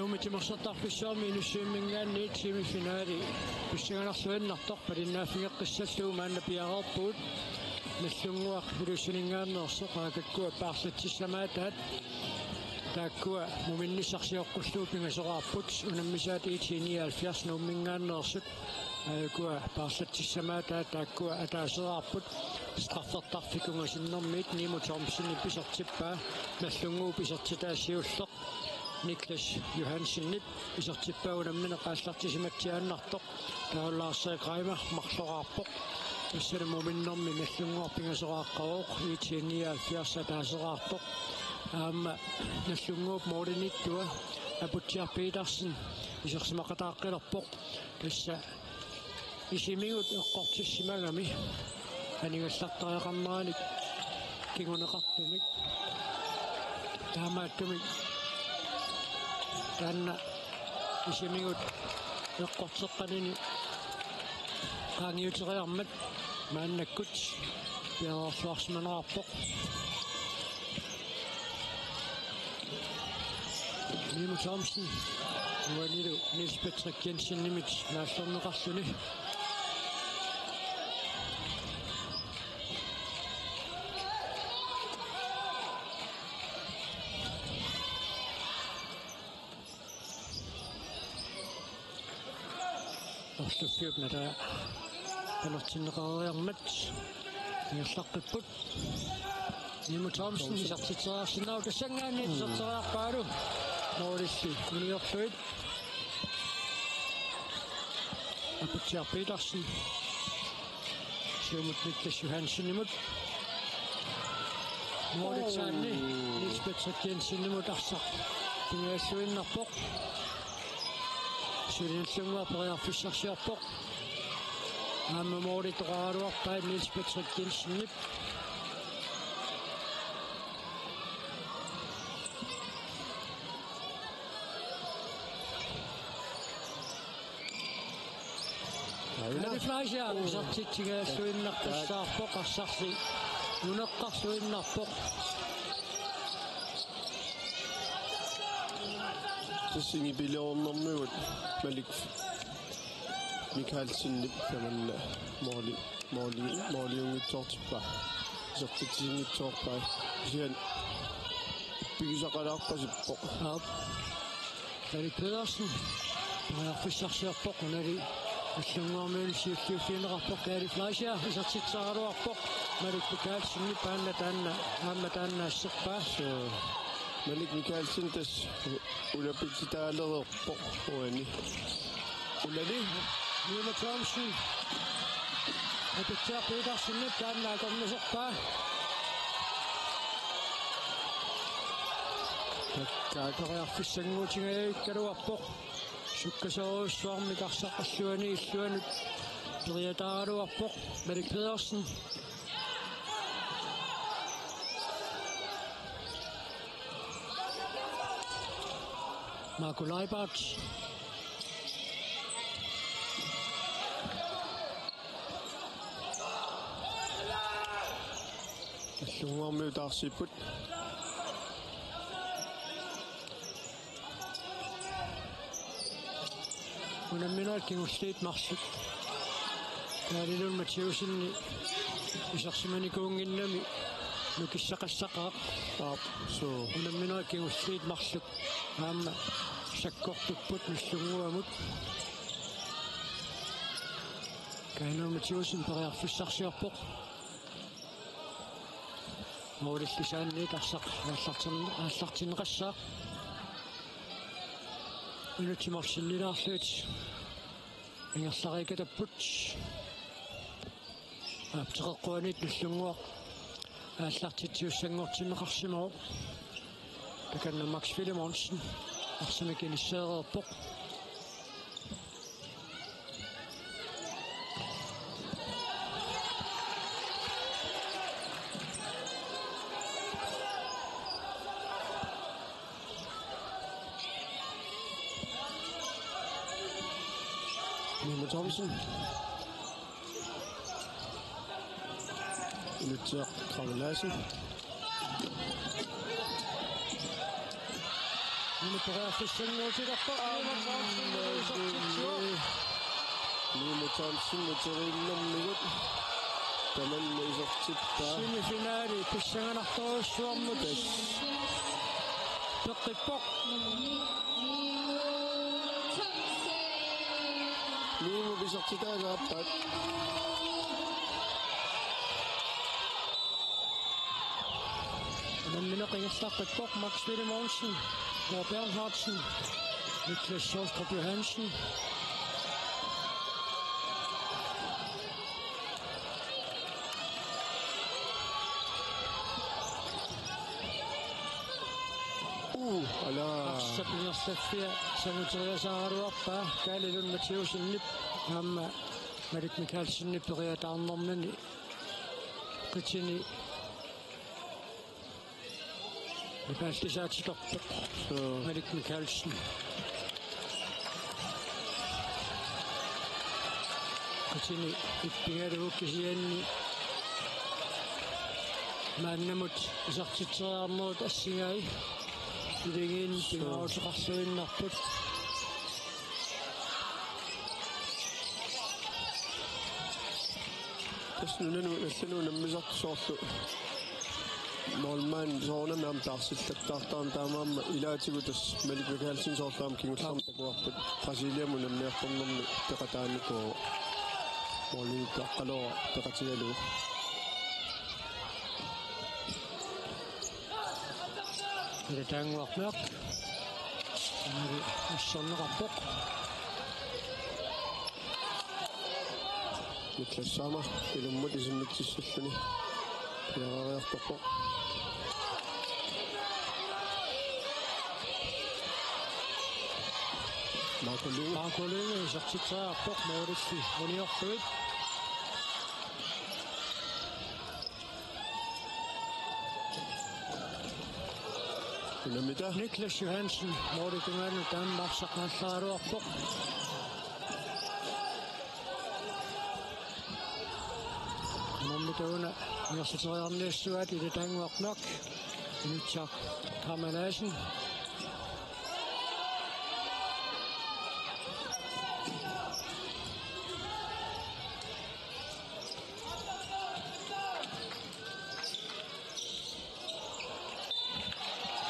Nuumitimersertarpissaami inussiimmingaanni semifinali pissinganarsuannartoq palinnaafingеққиссаллуумаанна пиарерпуут наллунгуақ илуссинингааннерсоқ аакаккуа паарлатсиссамаатаат тааккуа муминнисарсиоққуллуу пингасораарпут унаммисаат 79 нууммингааннерсут аакуа паарлатсиссамаатаат тааккуа атаасераарпут страффертарфикунгасиннэрмиит ниму тормсини писартиппаа наллунгуу писартитаассиуллеқ Niklas Johansen isartippaunammina qaassartisimatsiaannartoq taullarsaa Kramer marlorаарpoq issalamuminnermi nallunguarpingaseraaqquuq 79 taaseraartoq aamma nallunguup moolinittua Aputiar Petersen isarsimaqataaqqilerpoq tassa isimigut eqqortissimagami aningallartariaqarnaanik kinguneqartumik taamaattumik Tanna isimigut eqqorteqqanini qaangiuteriarmat maannakkut piarorluarsimaneraarpoq Nimo Thomsen uanilu Niels Patrick Jensen nimit naallorneqarluni Orstufiupna taa panertinneqariarmat ngerlaqqiput Nimo Thomsen isartiteraarsinau tassangaanni isarteraarpaalu noolissi uniorluit Aputiar Petersen siumut Niklas Johansen nimut noolitsaanni Niels Patrick Jensen nimut arsaq pingaassuinnarpoq Sulinllunguarperiarfissarsiarpoq aamma moolitoqaaluarpaat Niels Patrick Jensen nip Flasia isartittigaassuinnartassaarpoq arsarsi uneqqarsuinnarpoq Tassini bileornermuut Malik Mikhailsen tamanna mooliungitsortippa isartittisingitsoorpa sian pigisaqalaarpasippoq Malik Pedersen pariarfissarsiarpoq unali allunguarmiun siulliulliinerarpoq Kali Flasia isartitseraaluarpoq Malik Mikhailsen paanna aamma taannaassерпаа Malik Mikhailsen tas ulapitsitaalererpoq uani ulali Nimo Thomsen Aputiar Petersen taannaakorniserpaa takkaakariarfissanguutigaikkaluarpoq sukkasoruussuarmik arsaqqalluani illuanut periataaluarpoq Malik Pedersen Marco Leibart allunguarmiutaarsipput unamminaat kingulliit marsut Kaalilun Mathieusenni isarsimanikuunginnami nukissaqassaqaaq so unamminaat kingulliit marsut aamma sakkortupput nallunguamut Kaalilun Mathieusen pariarfissarsiarpoq moolillisaanniit aallartinneqassaaq inutimarsillilaarluit ingerlarikatapput aapteqeqquaniit nallunguaq aallartitiussangortinneqarsimaru takanna Max Filimonsen arsimikiniseererpoq Nimo Thomsen Luther Kravelassen Nimi pereartissannuutilarpaq Nimo Thompson muteriinnermigut tamanna isortiptaa semifinaali pissanganartoruussuarmut peqqippoq Nimo bisortitaasaappaat Minneqingertarpippoq Max Willemonsen og Bernhardsen Niklas Solstrup Johansen ala Sapingerstaffia samuteriasaaruarpaa kaalilun Mathiusinnip amma Marit Mikkelsen periataarnermani qitini Ipaallisaatitorpaq Marit Mikkelsen qitini ippigaluukkisianni maannamut isartiteriarmuut assigai Ilingin pingautiqarluinnarput tasnunanu allanu nammisartusoorlu Molman soornami am taarsillattaartaam taamaamma ilaatigu tas Malik Mikkelsen soorlaam kingullarm takuarput Brasiliamu nammiartornermi peqataannikoo Molin taqqalora peqatigalu Taanguarneq amari ussornerarpoq Niklas Sammer ilummut isimmiksissalluni piarariartorpoq Marco Lunge isartiteriarpoq Mauritsi uniorluit Niklas Johansen Mauritunganu Danmarksaqnallaaruarpoq Mommitauna universiteriarniassuat ilataanguarnak Nutsak Kamalasen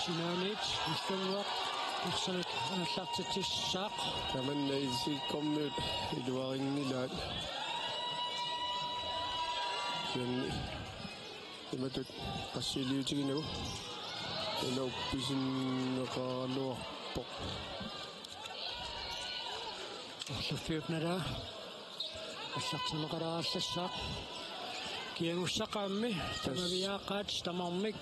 Sinanit Mustangwaq Irsanit anallartitissaaq tamanna isikkormiut iluarinnilaat Kianni imatut qassiliutiginagu ilauppisinneqaaluarpoq Ullufiupnala аллартинеқалаараллассаақ киангуссақаамми тамавиаақаат тамармик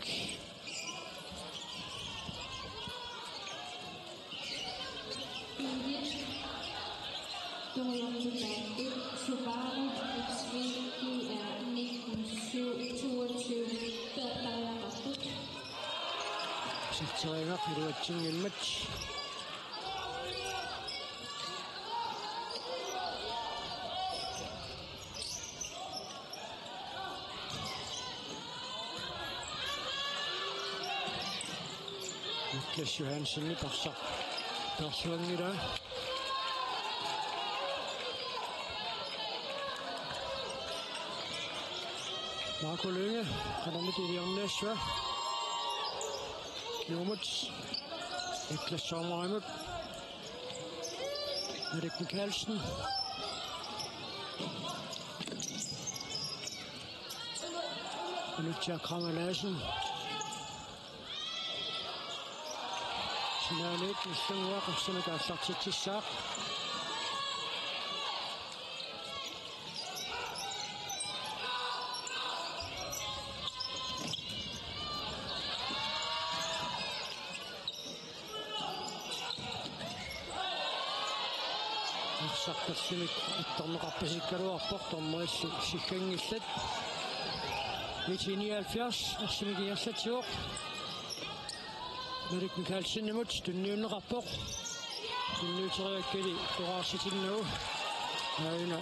Sitteringer iluatsingilmat Niklas Johansen persuangila Marco Lunge qanamit iliorniassua Kiumut Niklas Sommerimut Marit Mikkelsen Nutsak Kamalasen Sinanit Mustangwaq Irsanit аллартитсаақ Сартассимик аттарнеқарпасиккалуарпоқ тормуасси сиккангиллат 1979 арсимигиерлатиоқ Marit Mikkelsen imod tunniunneqarpoq tunniuteriakkali qurarsitиннагу аина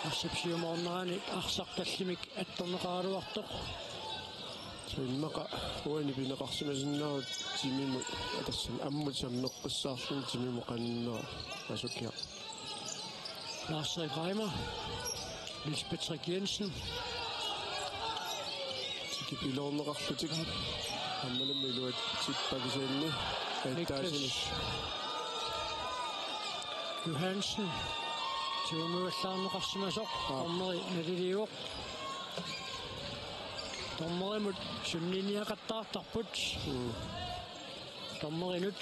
арсапсиуморнерани арсарталлимик атторнеқаралуартоқ Suinnaqa uani pinaqarsimasinnaarut timimu atassan ammutam meqqissaarlun timimu qaninneraa asukia Lars Reimer, Lisbeth Rik Jensen, tikipilorneqarlutik ammalum iluat tippakisaanni Niklas Johansen, tiumuallaarneqarsimasoq tormeri naliliuoq tormerimut sunniniaqattaartarput tormerinut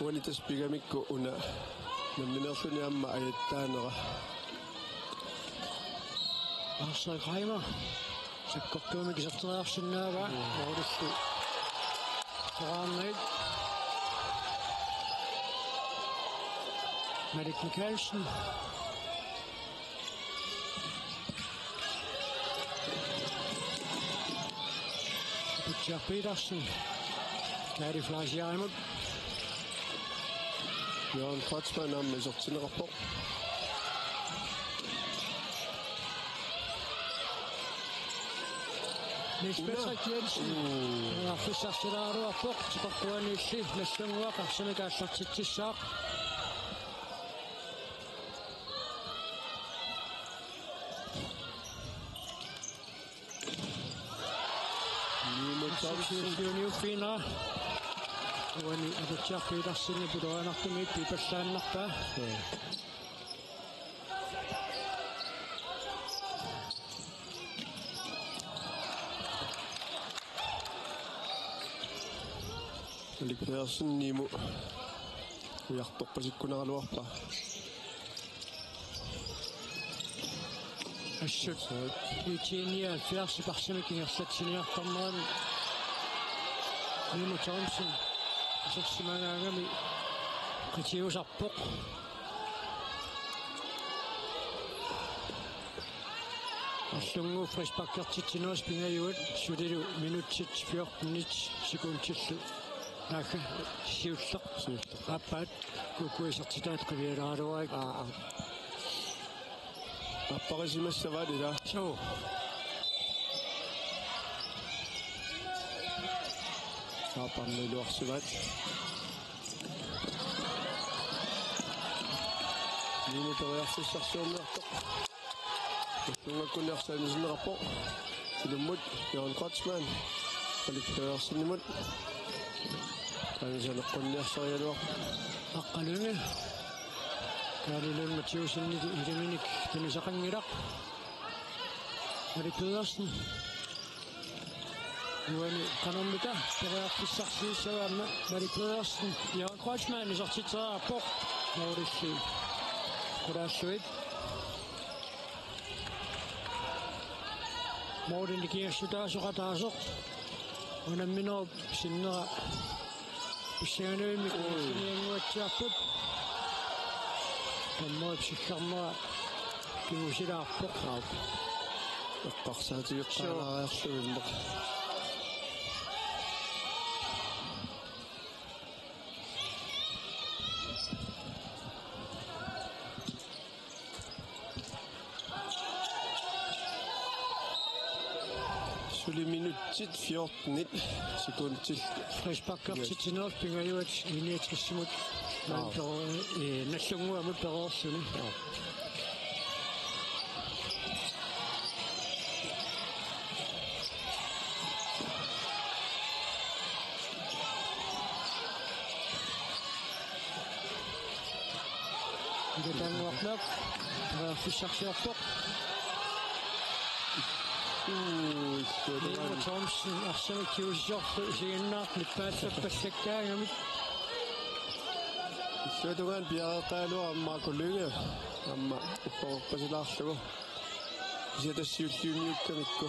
uani taspigamikku una namminerluni amma ajattaanera Lars Reimer, sakkortuumi kisarteriarsinnaava oorullu teraarnait Malik Mikkelsen Peter Petersen Kari Flasjärmut Jørgen Kreutzmann am isortinerarpo Lisbeth Rik Jensen arfissartilaaruarpoq tipartuaniilli наллунгуақарсимикааллартитсissaaq Niumuttaavissuniufiina uani apatsaarpiilarsinni puluanartumi pipallaannarpaa Malik Pedersen nimu ujartorpasikkuneraluarpa assut itiinia fiarsiparsimikkingerlatsiniartarneran Nimu Thompson asarsimangaangami qitiusarpoq allungu frispakkertittinuas pingajuat sulilu minutsit 14 sekuntillu Aka siulleq appaat kukuisartitaat qivialaaluaik appaqisimassavaadila so saaparniluarsivat nimu teriarsissarsuumiartoq ullungakkunniarsaanisinnerarpo tilummut Jørgen Kreutzmann Malik Pedersenimut Kansaneqqunniarsarialuaq aqqalungi kaaliluun Mathiusenni iliminik tunisaqangilaq Malik Pedersen uani qanermita teriartissarsiissavaamma Malik Pedersen Jørgen Kreutzmann isortiteraarpoq noorulli qulaassuit Morten kiirsutaasuqataasoq unamminerup sinnera Pissianuimik sinianguatsiarput tammoip sikkarnera kiusilaarpoq eqqarsaatigiqqaalaariarluimmoq suli minutsit 14 sekundtil frispakkertittinerup pingajuat iniatrissimut nallunguamut pereersuni idatanguarnaaq fissarsiarpoq Nimu Thompson arsamikkiusiorlu isiginnaarni paallappallakkaangamik Isuatugaan piaqaqaalua ammaaqulluga amma uppoqorpasilaarlugu isatassiulliumiukkamikku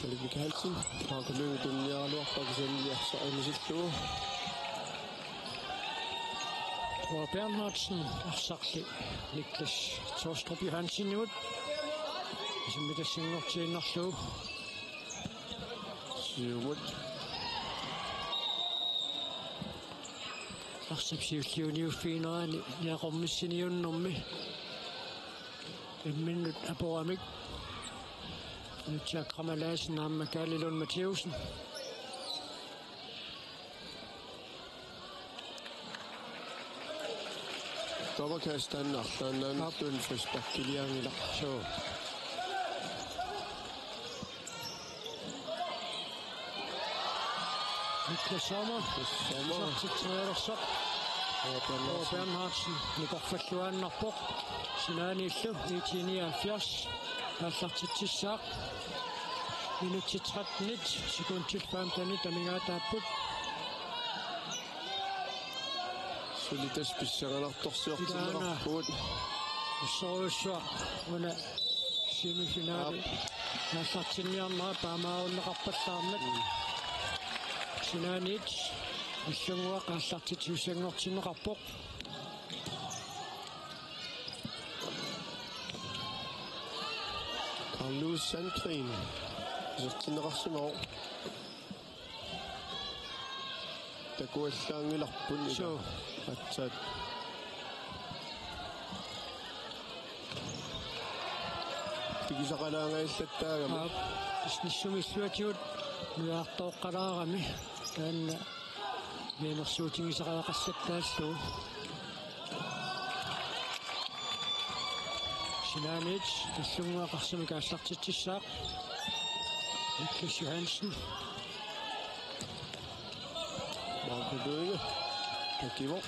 Malik Mikkelsen maaqulluga tunniaraluarpakisanniarsaanisillugu Thor Bernhardsen arsarli Niklas Torstrup Johansenimut isummitassinngortiinnarlugu siumut arsapsiulliuniuffiineraani niaqormissiniunnermi en minut apoamik. Jack Ramalaisen namn Kalle Lund Matheusen. Dommerkasteren Arlan Bøn Frisbak Kiliangila. Så. Niklas Sommer. Så træder så. Og Bernhardsen. Nikker Fatluan Napok. Sinani Illu. 1979. Allartit tissaaq. Minutit 13 sekundtil 15 tamingaatapput. Solitas pissangalartorsiortinerarpuut. Sorussuaq una semifinaali. Allartinniarnera paamaunneqarpallaarnak. Sinanit иллугуақ аллартит юсангортинеқарпоқ. Carlos Sandgren. Зертинеқарсимаа. Такуаллаангиларпун ила. Атсаат. Тигисақалаангаиллаттаагама. Ниссумиллуатиут нуартооққалаарами таанна миинерсуутингисақалақассаттаассуу. Sinanit иллугуақарсами кааллартитсissaaq. Niklas Johansen. Marco Bøge. Kakivo.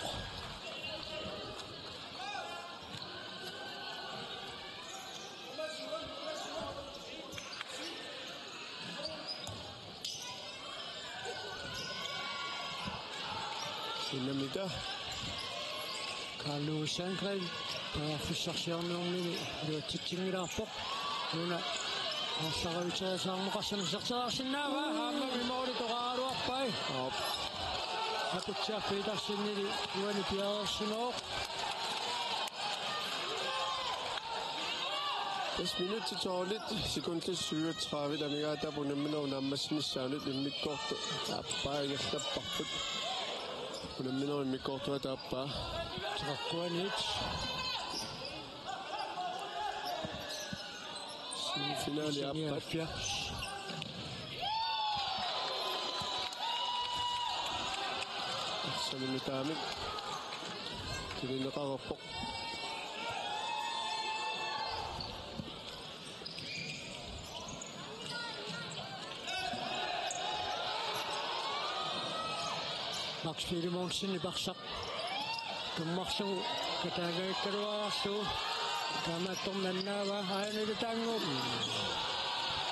Sinamita. Carlos Sandgren. Fissarsiarnuarnimi luatitsingilaarpoq. Nuna Assaravitsaasarmuqarsanissartarsinnaava haamma mimoori toqaaluarpai. Aputsaappiitarsinnili uani piaersinooq. 10 minutter til lidt. Sekundlis 37 amigaatapu namminoo naammassinnissaanut immikkoortu aappaa igallarparput. Namminoo immikkoortua taappaa. Trakkuanit. Finaali aappaa. Salimitaamik. Kilineqarerpoq. Max Filimongsen i barsaq. Tummarlugu kataagaikkaluararlugu. Kamaattornannaava haanilutaanguup.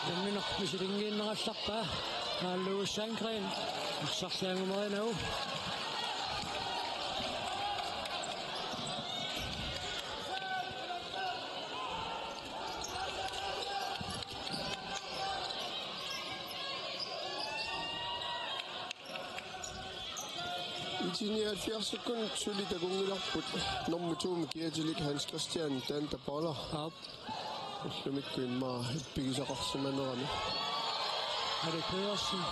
Namminerpisilingiinnerallarpaa. Carlos Sandgren. Arsarlaangumerinau. Tini 70 sekund suli tagungilarput normituum kiatilik Hans Christian tanta pola ullumikkuimmaa ippigisaqarsimanerami Erik Pedersen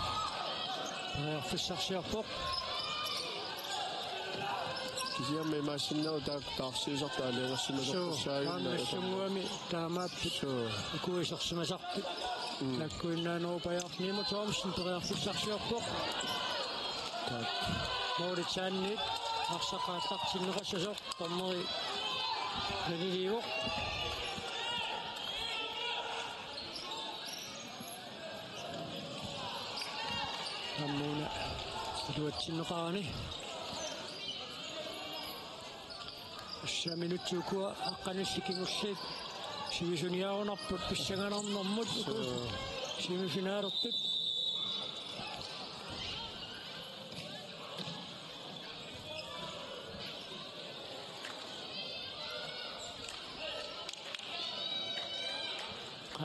fissarsiarpoq kisiamme maassinnau taarsiisartaaliangersimasorpussaayunna taamaapput ukuisorsimasarput takkuinnaanuupajarnimu Thomsen periarfissarsiarpoq Mauritannit arsaqaattartinneqassasoq torneri naniliuq ammuuna luatsinneqarani 10 minuttuukua aqqanillikingullit sivisuniaarunarput pissanganarnermut semifinaalertut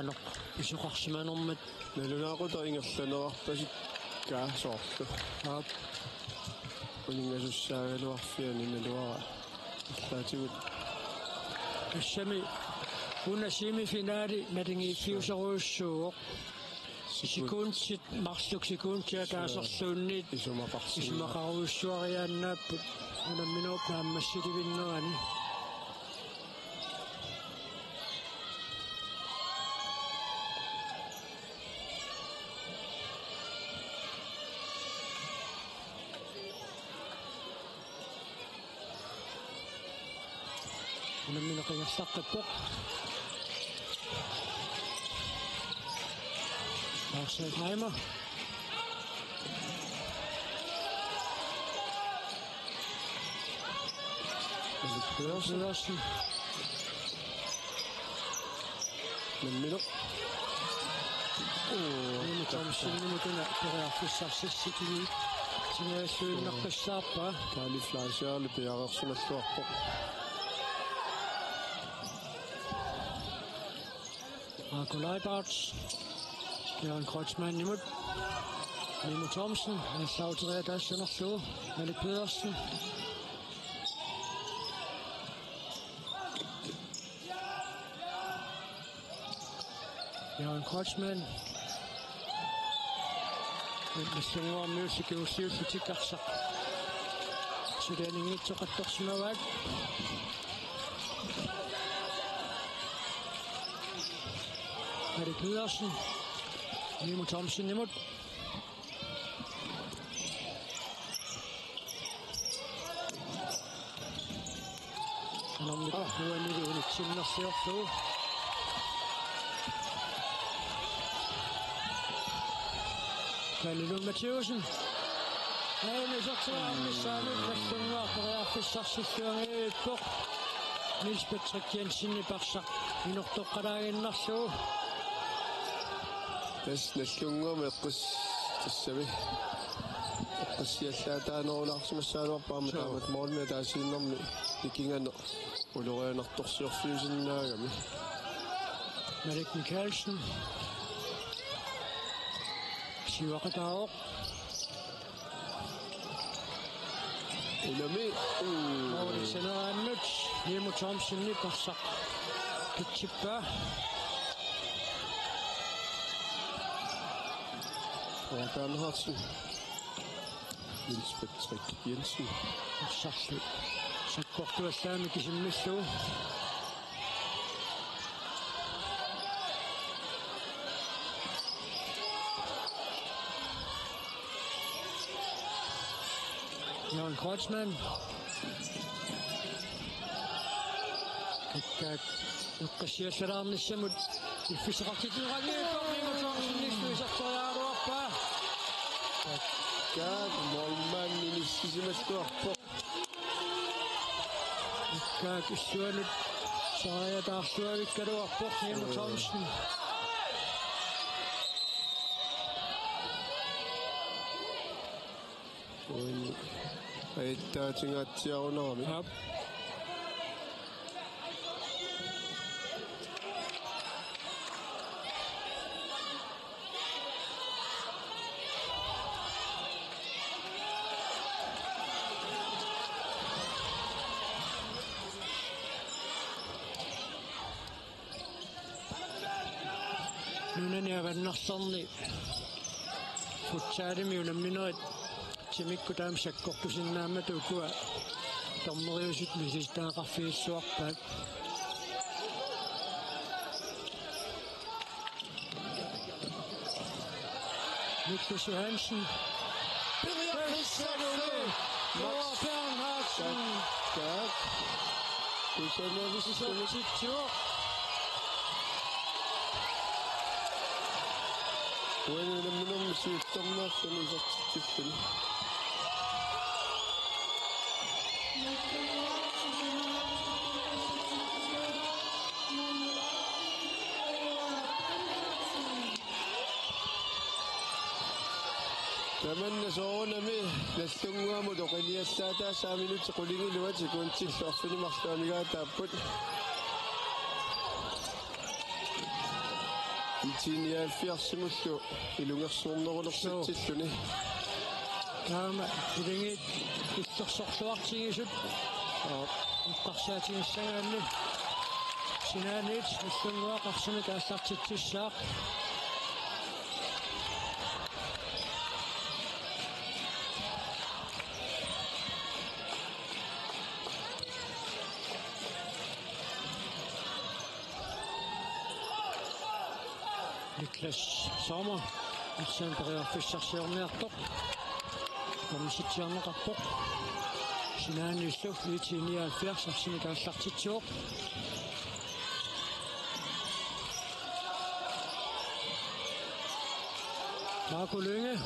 Anok isuqarsimanermat nalunaaquta ingerlanerarpasik kaasoorlu uningasussaagaluarfiani naluara illaatigut assami una semifinaali natingiiffiuseruussuuq sikuntit marsluk sikuntia kaaserluunniit isumaqaruussuariaannaapput unamminuup naammassilivinnerani unamina qingersaqqippoq Marcel Heimer Pedersen Nemmino Tomsinimutuna periarfissarsissitigui tingaassuinnerpassaarpa kaaliflaasiaali piaqersumalluarpo Marco Leibarts Jørgen Kreutzmann imod Nimo Thomsen Sauteria Dassenerslå Malik Pedersen Jørgen Kreutzmann Missingor music usiullutikarsa sudaningiitsoqattorsimavaat Malik Pedersen Nimo Thomsen imod nuanniluunitsinnersiorluu Kallilun Mathieusen Aimisartuarnissaanut kallungaaqoriarfissarsilluangiippoq Niels Patrick Jensen iparsaq inortoqqalaaginnarluu tas nallunguam eqqis tassami eqqassiallaataanerulaarsumassaaluarpaama taamat moormia taasiinnermi ikingano ulorianartorsiorfiusinnaagami Malik Mikkelsen Siwaqataaoq unami Mooriksanaannut Nimo Thomsen iparsaq kitchippa Bernhardsen Niels Patrick Jensen Sarlu sakkortuallaami kisimmallu Jørgen Kreutzmann Kakkaat nuqqassiallaraarnissamut iffiseqartitineqagiippoq Nimo Thomsen issuisartoriaaruarpa Kakkaat moormaanni nissisimalluarpoq Kakkaat issuanut saajataarluavikkaluarpoq Nimo Thomsen aittaatingaatiarunarami nunaniagannarlarni futsaalimi unamminerit timikku taam sakkortusinnaamatu ukua tormeriusut misistaaqqarfiissuarpaat Niklas Johansen Bernhardsen tak Usanavissutituaq uanunamminum siuttornaarluni isartittiffuni tamanna soorunami nallunguamu toqiliallaata saaminutti qulingiluati kuntillorfini marluamigaataapput itiniaalfiarsimullu ilungersuurnerulersitilluni taama ilingit illersorluartigisut iqqarsaatigissangaanni sinaaniit nallunguaqarsimi taassartittissaaq Niklas Sommer Alexander Fischer-Sjørnærtoq Komisitsiarneqarpoq Sinaan Yusuf Litini Alfias Arsinika Sartitsuk Marco Lynge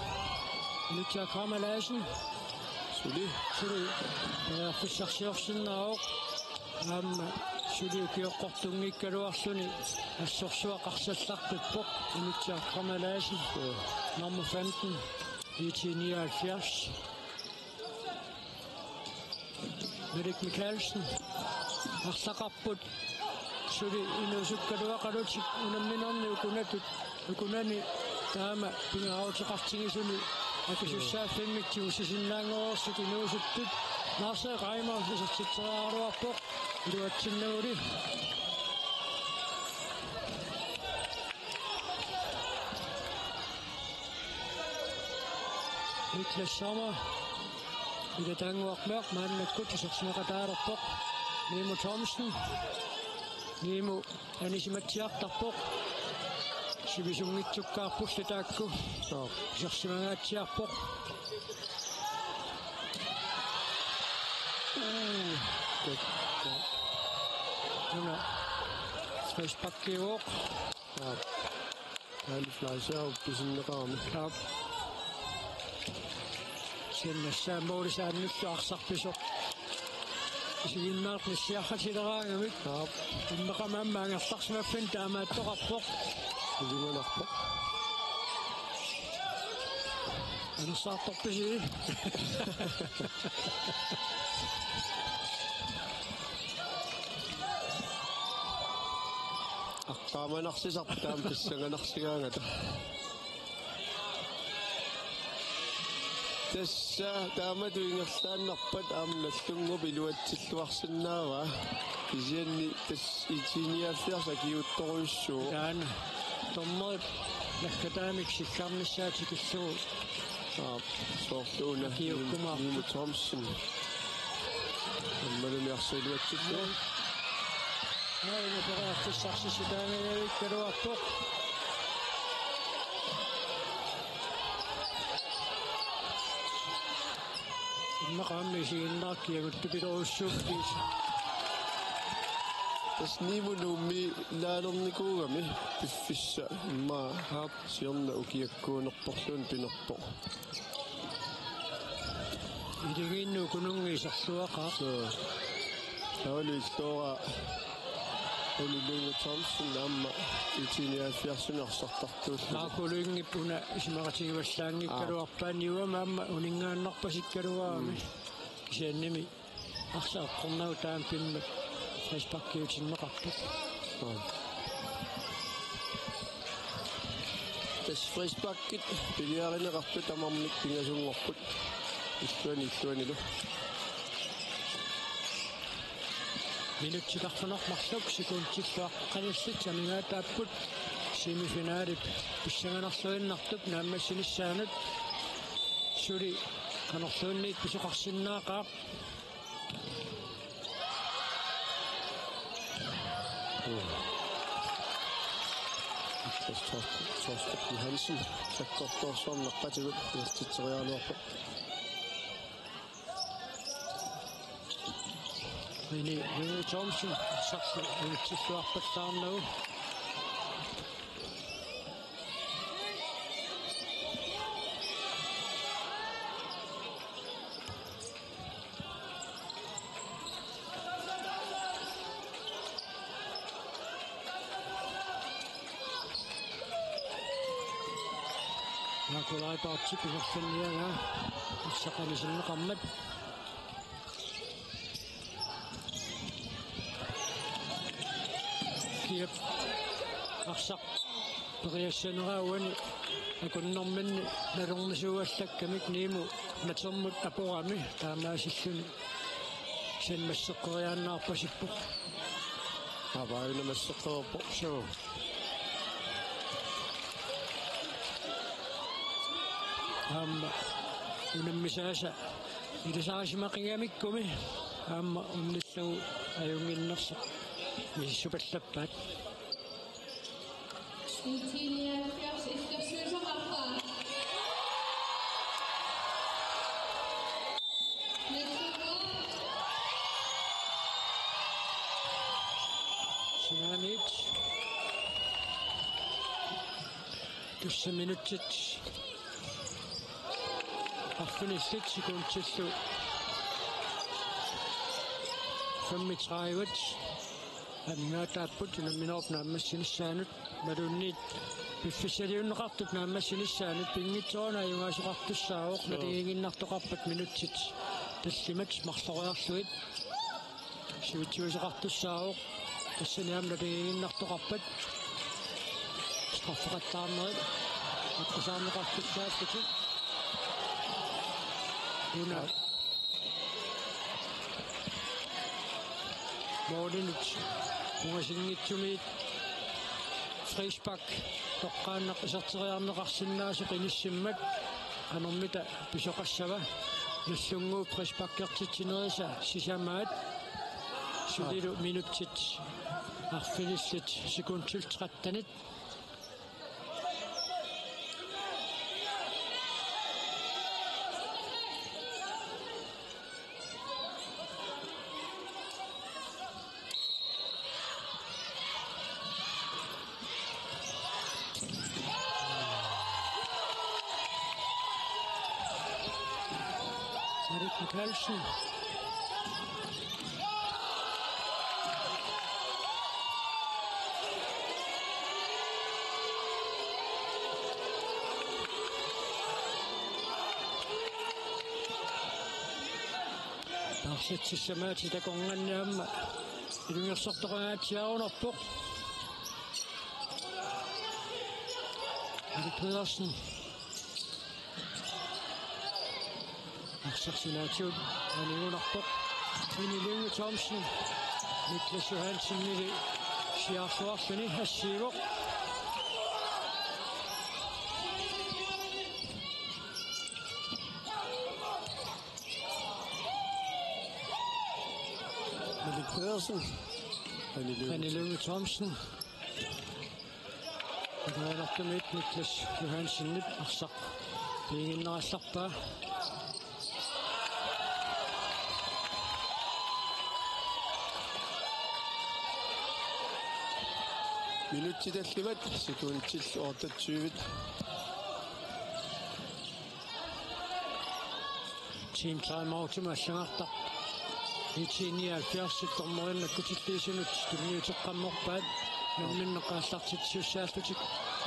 Lydia Kramalaisen Suli Fissarsiorsin Naok Suli Kiorqortungikkaluarsuni Assorsuaqarsallaqpippoq Lydia Kramalaisen nummer 15 79 Erik Mikkelsen Arsaqarput Suli inusukkaluaqalutik unamminerni ukunani taama pingautiqartigisuni akisussaaffingittigu sisinnaangoorsit inuusuttut Marse Reimer sisitsitseraaruarpoq iluatsinnauli Niklas Sommer Idatanguarmeq maannakkut isersineqataalerpoq Nimo Thomsen Nimo anisimatsiartarpoq Sivisungitsukkaarpullu taakku isersimangaatsiarpoq Nuna Spacebakkiuoq Aliflaisiau pisinneqaami Sinnassaammuulisaannussu arsarpisoq Isiginnaarnissiarratileraangamik Immeqamaammaangerlarsmaffin taamaattoqarpoq Ilinganarpoq Anersaartorpisi Aqqaamanarsisaartaam pissanganarsigaangata Tassa taamatu ingerlaannarpat aamnallungup iluatsilluarsinnaava isianni tass itiniaffiarsa kiuttoruissuu taana tommoit lakkataamik sillarnissaatikullugu soortuuna Nimo Thomsen ammaluniarsiluatsillu Aina peräärtissarsissidaangaavik kaluarpoq Immeqaammi isiginnaarkiaguttupileruussuuppiis Tas Nimo nuummi laalernikugami piffissa imma siorna ukiakkuunerporluun pinerpoq Iliginnu kunungiisarluaqaa Aulilloora Nimo Thomsen amma itiniaffiarsunersartartuullu Marco Lynge una isimaratiguvallaangikkaluarpaaniuama amma uningaannarpasikkaluaami kisiannimi arsaaqqornau taam pimmat Frisbakkiutinneqartuq Tas Frisbakkit piliarineqarput amarmik pingasungorput illuanilu Minutiqarfunarmarluk sikuntsilluaqqanillit samingaataapput semifinaalit pissanganarluinnartup naammassinissaanet suli qanerluunniit pisuqarsinnaaqaa Torsten Hansen sakkortorsornerpatigut iartitseriaaluarpoq Nimo Thomsen sarsu unitsilluarpattaarnagu Nakulaipaartipiserfalliaga irsaqalisinneqarmat kiap arsaq periassaneraauani akunnerminni nalornisuuallakkamik Nimo natermut aporami taamaasilluni sanmasseqqeriaannaarpasippoq avaainamasseqererpoq soo amma unammisaasa ilisaasimaqingamikkumi amma unnissagu ajunginnerseq missupallappaat Itiniaffiars illersuusoqarpaa Next Sinanit. Tuossa minuutit. Affinistit sekuntillu. 35. Amingaataaput naminorpnaammassinissaaanut maluunniit piffissaliunneqartut naammassinissaaanut pinngitsoona jungaasuqartussaaoq naligingnartoqarpat minuutsit tallimat marloriarluit siutsuuseqartussaaoq тассаниам набигиннартоқарпат страффеқаттаарнери аққусаарнеқартуссааффути уна мординич угасингитсумиит фришбак тоққааннақ исартериарнеқарсинаасу қиниссиммат анормита писоқассава нуллунгуу фришбаккертитсинериса сисамаат сулилу минуттит арфиниллит секундтил 13 Marit Mikkelsen. Tarsitsisamaati takonganniamma ilungersortoqangaatiaarunerpoq Marit Pedersen Arsarsinatiut aniunarpoq Winnie Thomsen Niklas Johansen nili siarsuarluni hassiivoq Pedersen. Winnie Thomsen Aduanartumit Niklas Johansen nip arsaq piinginnerallarpaa Minuuttitallиvat секундтил 28 Team timeout маллангартар итсиниалфиарситтормориннаккутиллиисунут тумиутеққамморпаат намминнеқааллартитсуссааллутик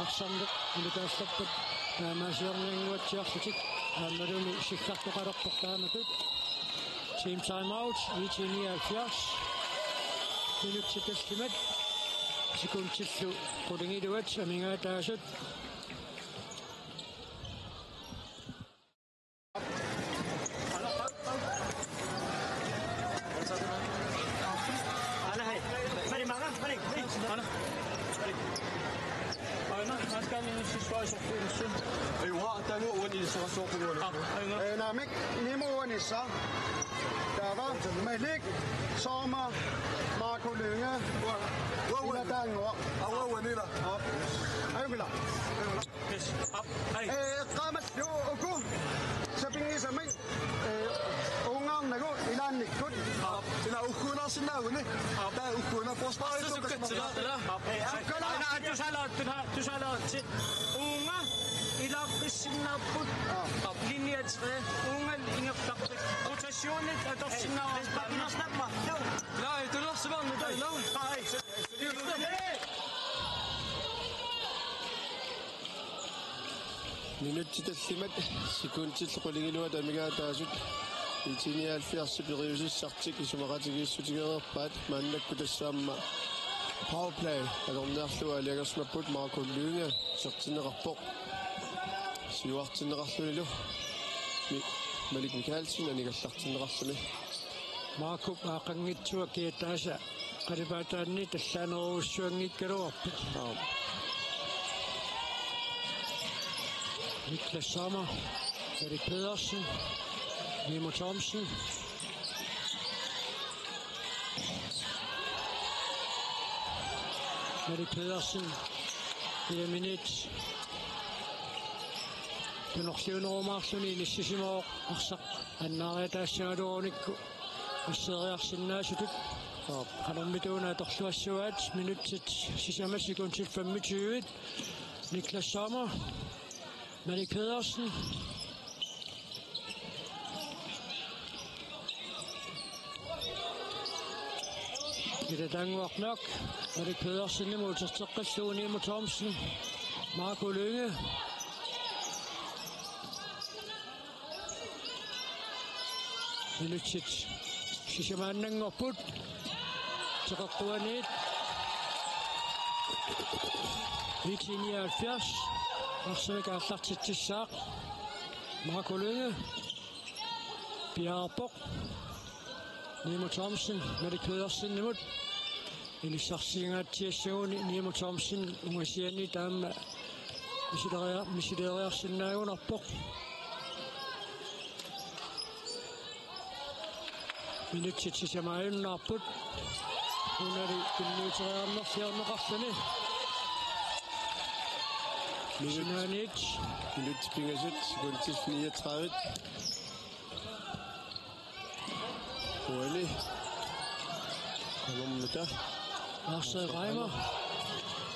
арсарнеқ илукаассарпат таамаасиорниангуатсиарлутик аамалуни сиккартоқалерпортааматут Team timeout итсиниалфиарс минуттиталлимат секундтиллу qulingиluat амингаатаасут Namik Nimoanissa. Der var Malik, Sommer, Marco Lynge. Hvor er der en ord? Hvor er det der? Hej, Mila. Ramat, jo, oku. Så bingi sa mig. Ungang nago, ilan nikut. Ila ukuna sinawini. Der ukuna forsvaret. Så du salat til unga ilaqissinnaaput linje 3 unga ingertarput rotationet atorsinnaarpa nej du lorsivarnu tailo nej Minuuttitallиmat секундтил qulingilуат амигаатаасут итиниалфиарсипириусиссартик исумақатигииссутигерерпаат мааннакку тассаамма powerplay алорниарлуа алиагерсмаппут Марко Лynge сертинеқарпоқ сиуартинеқарлунилу Malik Mikkelsen анигаллартинеқарлуни Marco аақангитсуа киатааса қалипаатаанни таллаанеруссуангиккалуарпит Niklas Sommer, Erik Pedersen, Nemo Thomsen, Erik Pedersen, Minit, Tunorsiunorumaarluni nissisimoo arsaq annaariataassagaluunikku asseriarsinnaasutut Qanormituna torluassuat minutit sisamassikun til 25. Niklas Sommer, Malik Pedersen. Det Danmark nok. Malik Pedersen imod Tørstøkkelsen, Nemo Thomsen, Marco Lynge. Minutit sisamannen opput. Tørstøkkelsen. 79. Arsene Gassat til Sak. Marco Lynge. Bjerre Bok. Nemo Thomsen, Malik Pedersen imod. Elisarsinger til Sjøen, Nemo Thomsen, Ungasiani, Dam, Misiderer, Sinnajon oppå. Minut til Sjamajen oppå. Hun det minutter og fjerne rassene. Minut springer sit, sekund til 34. Rolig. Kommer med der. Lars Reimer.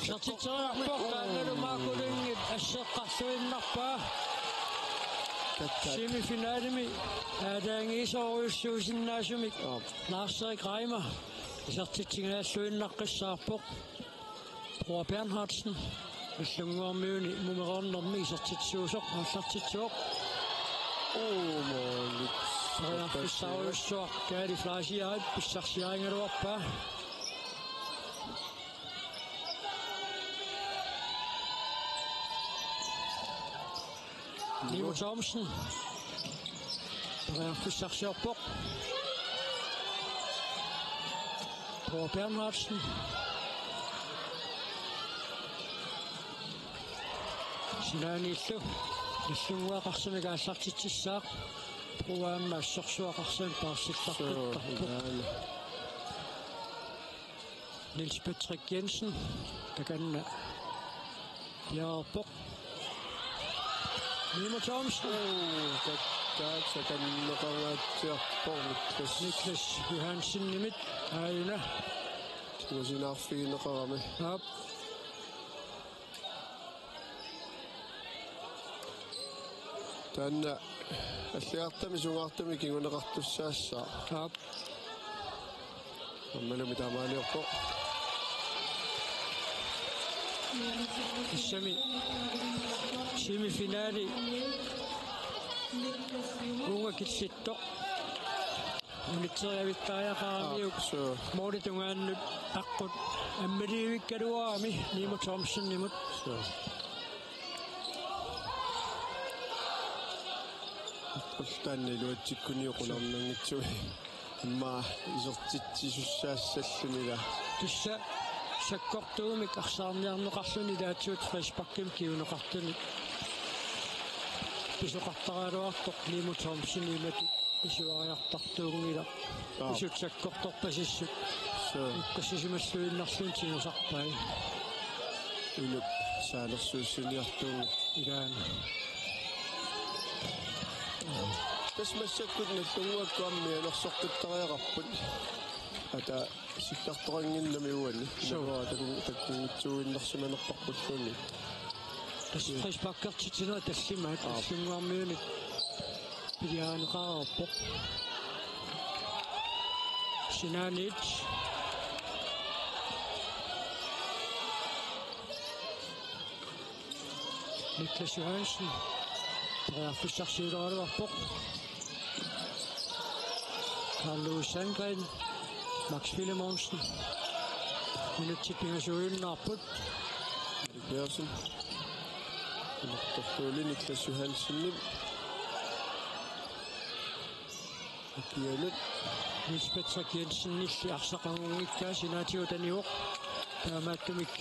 Sartitser bortlandet og Marco Lynge. Asser nappa. Semifinale med. Der ingen så Susan Nasumik. Lars Reimer. Sartitser søn nakkesar på. Bror Bernhardsen. Slunger møni numeron og mig sartitser og sartitser. Mål. Så kan de flashe i besøgsjæringer oppe. Nemo Thomsen. Der besøgsjæringer oppe. På Bernhardsen. Sinanillu. Nissungua qarsami kaassartitsissaaq. Ruamma sorsuaqarsan paarsillartuttarpu. Niels Patrick Jensen. Takanna. Bjerre Bok. Nemo Thomsen. Så kan Niklas Johansen nimit. Aina. Skal sige nok fint at ramme. Op. Den Alliertami sungaartami kinguneqartussaassa. Op. Ammalumi taamaaliorpo. Semifinale. Unga kitsitto. Unitseria vittaajaqaamiuk. Mooritungaannut aqqut ammaliuikkaluaami Nemo Thomsen nimut. Tanni luatsikkunniuqunarnangitsui imma isortitsisussaassallunila tussa sakkortuumik arsaarniarneqarluni taatsuut frispakkim kiuneqartuni pisoqartaraaluartoq Nemo Thomsen imatu isuariartartuungila isut sakkortorpasissut ukkasissimalluinnarlun tinusarpai uluk saalersuussuniartuungu igaana Tasmassakkut nallunguakkuammi alersortuttariaqarput ata sillartoranginnami uani soo takungitsuuinnersumanerparpulluuni tasfrispakkertitsinua tallimaat tallinguarmiunik piliaaneqaarerpoq Sinanit Niklas Johansen Fissarsiuleraaluarpoq Carlo Sandgren Max Willemonsen Minuttipingasuuinnaarput Pedersen Tortuuli Niklas Johansen Akialut Niels Patrick Jensen nilli arsaqangungikkaa sinaatiutaniuq taamaattumik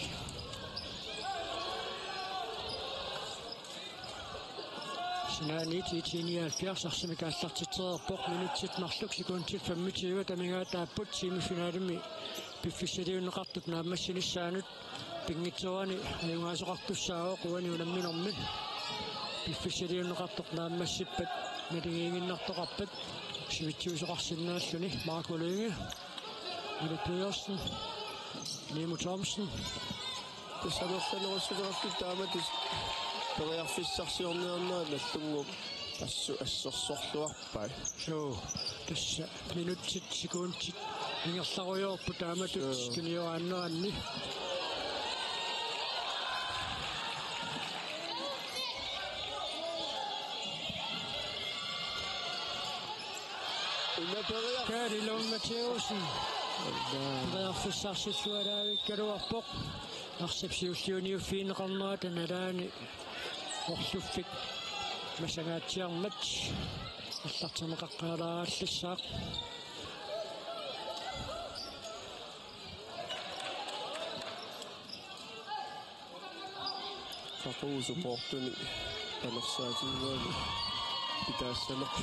Sinanit 79 arsimikaallartitsererpoq minutit marluk sekuntit 25 tamingaataaput semifinaalimi piffissaliunneqartut naammassinissaaanut pingitsuani ajungaasoqartussaaoq uani unamminormi piffissaliunneqartoq naammassippat nalingiinginnartoqarpat sivitsuusoqarsinnaalluni Marco Lynge Erik Pedersen. Nemo Thomsen. Тасанерланерусулераффит тааматис периарфиссарсиорниарнаа наллунгуп ассорсорлуарпай. So, tässä minuutit sekundit. Ingерларуйорпу тааматут кимиоаннеранни. Käärilon Matheusen. Perriarfissarsillualaavik Arsipsiustiuniu fiineqarnerata nalaani orluffik masangaatsiarmat аллартинеқаққаалаараллассаақ Supportuni панерсаатингуани питаассанерпу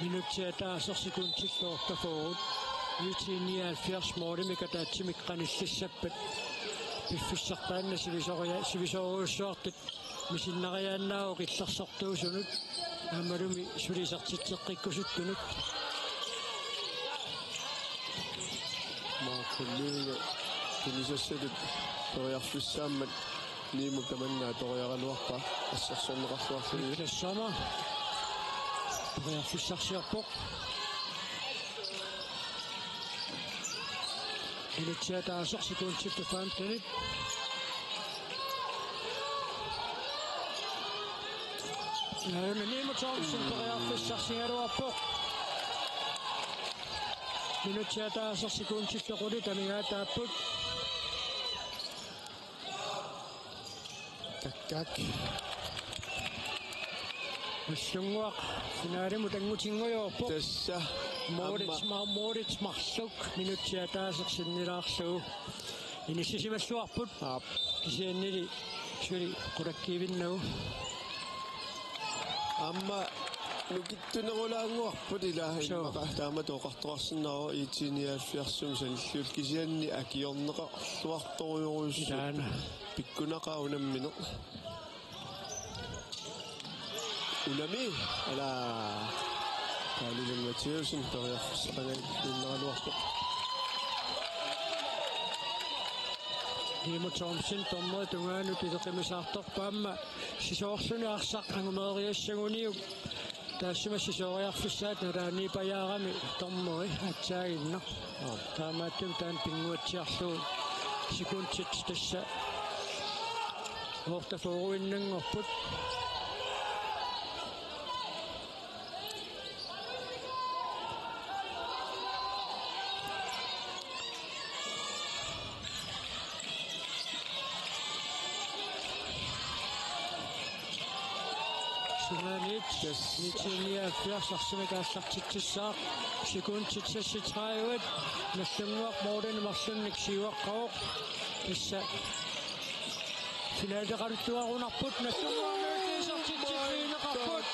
минутсиа таасерсикунтиллуортафорут 79 моолимикатаатсимик қаниллассаппат пиффиссартаанна сивисоруссуартит мисиннариааннаау қиллерсортуусунут аамалуми сулисартитсеққиккусуттунут маакуллуга тунисассалут периарфиссааммат нииму таманнаа ториаралуарпа ассерсорнеқарлуарсуи классама периарфиссарсиарпоқ илитсиа таасерсикунтиллуфаамтанит Nemo Thomsen периарфиссарсигалуарпоқ минутсиа таасерсикунтиллуқули тамигаатааппут таккак Уссунгуақ финаалиму тангутингуйорпоқ тасса Moritz Mарлук минутсиа таасерсиннилаарлугу иниссисималлуарпут кисианнили сули қулаккивиннагу амма нукиттунерулаангуарпут илааха таама тоқарторарсиннаро итиниааффиарсум саниллуут кисианни акиорнеқарлуарторуйоруссу пиккунақаа унаммине унами ала Käärilon Matheusen периарфиссақангаан иннералуарпоқ Nemo Thomsen tommo tungaanu piteqimissaartorpaamma sisoorsuni arsaq angumeriassaguniu taassuma sisoriarfissaat nalaani pajaarami tormui atsaaginno taamaattum taan pinguatsiarluu sikuntit tassa hortaforuinnangorput Nittinia fjersarsumikaallartitsissaaq sikuntitsassitræuat nallunguaq moordanumarlunnik siuaqqaoq tassa finaaldeqaluttuarunarput nallunguarnuutiisartitsiffiineqarput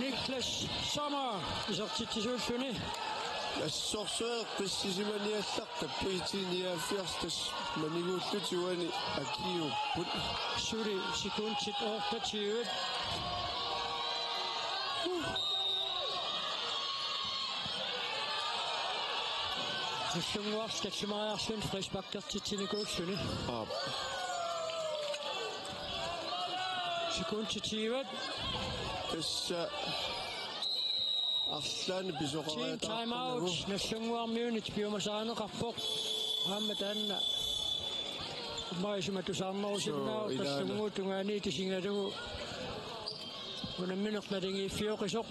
Niklas Sommer isartitsisuulluni ассорсуеэ писсисиманиалларта пуитиниааффиарстас манигууллутиуани акиуппут сули секундит ортатиуат Нэллунгуарс таллимариарсуун фрисбаккертитсиникууллуни секундитиуат тасса арлаани писоқариатаа time out нэллунгуармиунит пиумасаанеқарпоқ аама таанна маисуматусаарнерусиннаа тассунгуу тунгаани тисингалугу унамминеқналингииффиоқисоқ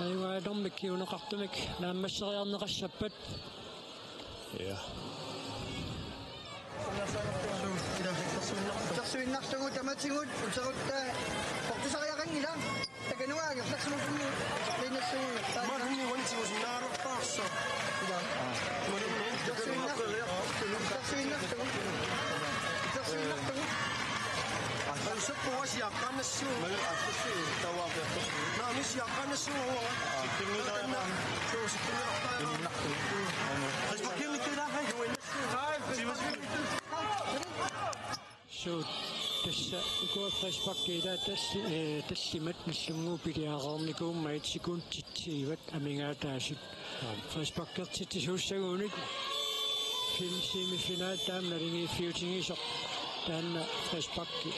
аюгаалермик киунеқартумик нааммассериарнеқассаппат я Tersuinnartugu tamatsingut usarutta portusariaqangila takanуаагерларсумукуми линнассугу марни ванитсигусиннаарпаарса ила терsuinnartugu Ансаппуас яққанассуу ассу таваақиарто наамис яққанассуу сиккингилаама сиккингилартаа So tässä kuoffaispakkeita taslimat nallunguupiliaqornikuumma itsikунtitsiivat amingaataasut faispakkertitisuussaguunik semifinal taamnalingi fiutingisoq taanna faispakki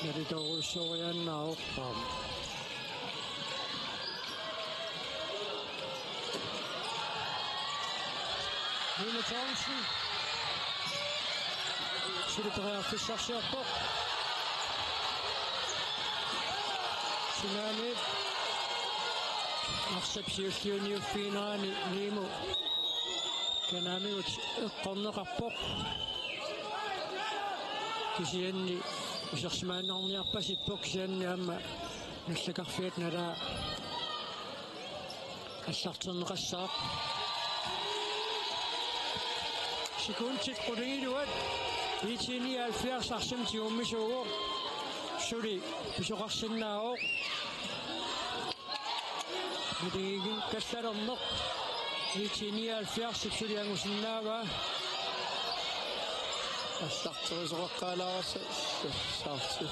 naritoruussoriannaaq Nina Thompson Siliperearfissarsiarpoq Sinani Arsapsiulliuniuffiineraani niimu kanamiut eqqorneqarpoq kisianni usersimaannerniarpasippoq kisianni amma nallakarfiat nalaa аллартэрнеқассаақ секундтит qulingиluat итини алфиарсарсим тиуммисуугоо сули писоқарсиннаавоо митигин кассалернеқ итини алфиарсип сулиангусиннаава аллартэрисоқаққаалаараса саарти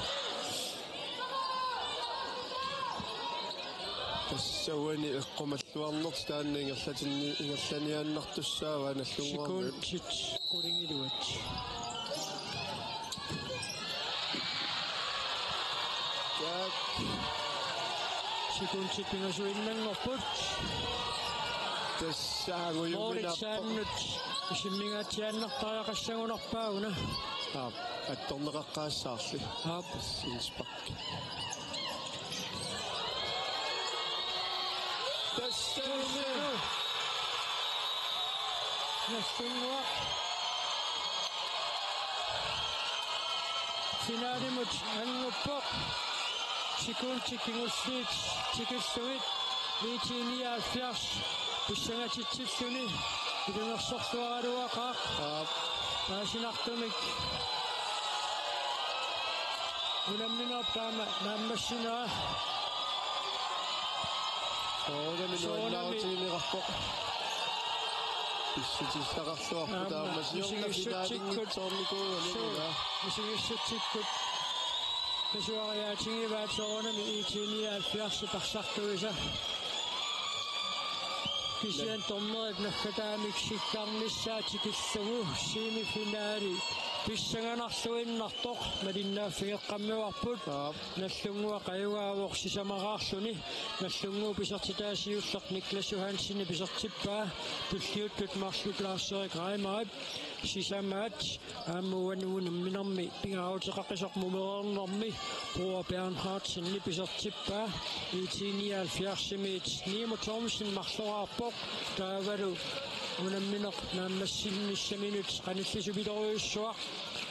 тассауани эққумаллуарнерт таанна ингерлатинни ингерланиааннартуссаава наллунгуарми секундтит qulingиluat секундтит пингасуиннангорпут тассаагуйуминаарпо исиммигаатиааннартариақассагунарпаагуна атторнеқаққаассаарли синспакки Nästunua finaalimut anguppoq sikuntikingulliit tikissuit liitiniaalfiars pissangatitsilluni ilungersorluaraluaqaaq paasinartumik ulamminerp taama naammassinaa соонаминуаннаутиинеқарпоқ писсутиссақарлуарпу таамасиорна финаалингитсоорникуугалинуга мисигиссутсиккут писуариаатингиваат соонами итиниaalфиарси парсартуиса кисиан томмерит нахкатаамик сиккарнissaа тикиссугу семифинаали писсаганарлуиннартоқ малиннааффигеққаммуарпут наллунгуа қаюгаавоқ сисамараарлуни наллунгуу писертитаасиуллеқ Никлас Йоханссини писертиппаа пуллиуттут марлуклаассерик раймарап сисамаат ааммуануунам минерми пингаутеқақисоқ мумерернерми Bror Bernhardsen писертиппаа итиниaalфиарсимиит Nimo Thomsen марлуарпоқ таавалу унамминеқ нааммассинниссаминут qanillisupitoruissuaq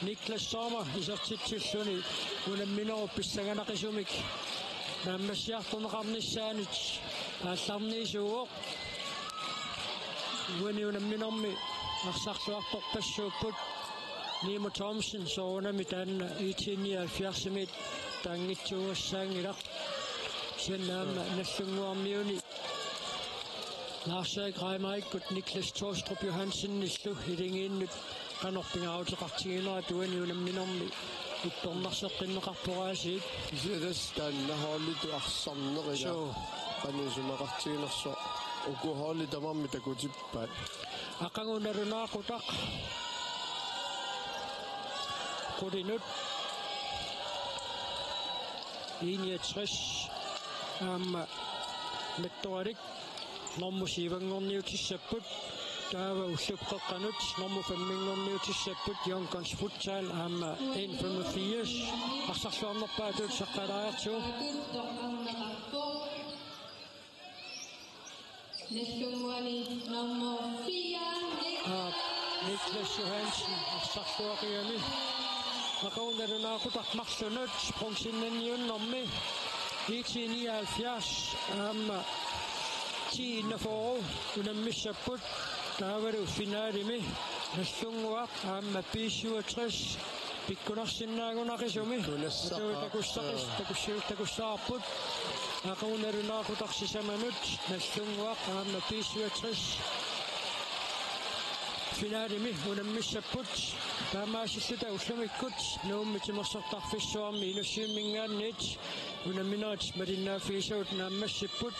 Niklas Sommer isartitsilluni unammineru pissaganaqisumik naammassiartuneqarnissaanit aallarniisuuq uani unamminermi arsarluarpoq passuupput Nimo Thomsen soonami taanna itiniaalfiarsimit taangitsuugassaangilaq siannaamma nallunguarmiuni Lars-Erik Reimarikut Niklas Torstrup Johansen nillu hilingiinnut qanorpingautiqartiginerat uaniunamminermi ippornarseqqinneqarporaasiit исилас тааннахооллиту арсарнерила qanisumeqartiginerso ukuhoolli tamarmi takutippaat aqangunalunaaqutaq qulinut 61 aamma mettoalik normmusivangorniutissaput taava ullupqeqqanut normufamminngorniutissaput Jonkons futsal aamma 185 arsarluarnerpaatut saqqalaartu nallunguani nummer 4 Niklas Johansen arsarluaqiami aqaunnalunaaqutaq marlunut sprungsinnanniunnermi 79 aamma tiinnaforu unammissapput taavalu finaalimi nallunguaq aamma 67 pikkunarsinnaagunaqisumi takussaarput aqaunalunaaqutarsisamanut nallunguaq aamma 67 finaalimi unammissapput taamaassilluta ullamikkut nuummitimorsortarfissuarmi inussiimmingaanniit unamminaat malinnaaffiisuut naammassipput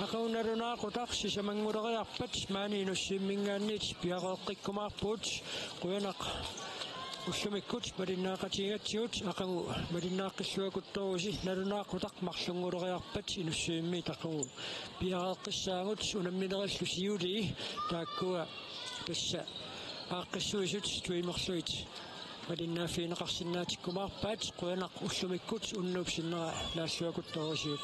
aqaunalunaaqutaq sisamanguleriarpat maani inussiimmingaanniit piaqeeqqikkumaarpuut quyanaq ullamikkut malinnaaqatigatsiut aqagu malinnaaqissuakuttorusi nalunaaqutaq marlunguleriarpat inussiimmi taqagu piaqeeqqissaangut unamminerillu siuli taakkua tassa aaqqissuisut tuimerluit malinnaaffiineqarsinnaatikkuma paat quyanaq ullamikkut unnuupsinnera laassuakuttorusiut